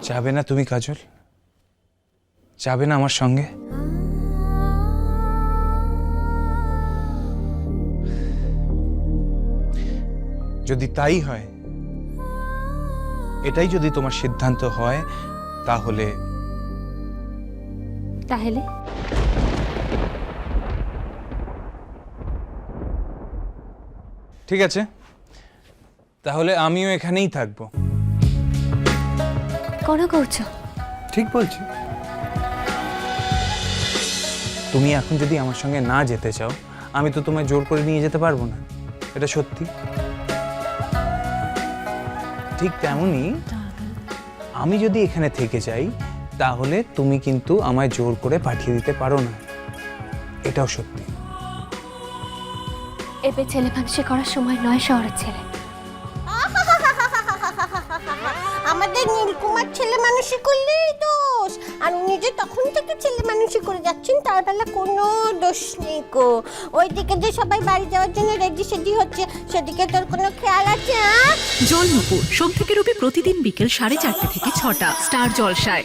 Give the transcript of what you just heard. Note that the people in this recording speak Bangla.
যাবে না তুমি কাজল? যাবে না আমার সঙ্গে? যদি তাই হয়, এটাই যদি তোমার সিদ্ধান্ত হয়, তাহলে তাহলে ঠিক আছে, তাহলে আমিও এখানেই থাকবো। কোন কৌছ? ঠিক বলছি। তুমি এখন যদি আমার সঙ্গে না যেতে চাও, আমি তো তোমায় জোর করে নিয়ে যেতে পারবো না, এটা সত্যি। ঠিক তেমনি আমি যদি এখানে থেকে যাই, তাহলে তুমি কিন্তু আমায় জোর করে পাঠিয়ে দিতে পারো না, এটাও সত্যি। এবে ছেলে মানুষে করার সময় নয় শহরের ছেলে। আমাদের নীলকুমার ছেলে মানুষই করলেই দোষ, আর উনি যে তখন থেকে ছেলে মানুষই করে যাচ্ছেন তার বেলা কোনো দোষ নেই গো। ওইদিকে যে সবাই বাড়ি যাওয়ার জন্য রেডি সেডি হচ্ছে, সেদিকে তোর কোনো খেয়াল আছে? জলনপুর সোম থেকে রবি প্রতিদিন বিকেল 4:30 থেকে 6টা স্টার জলসায়।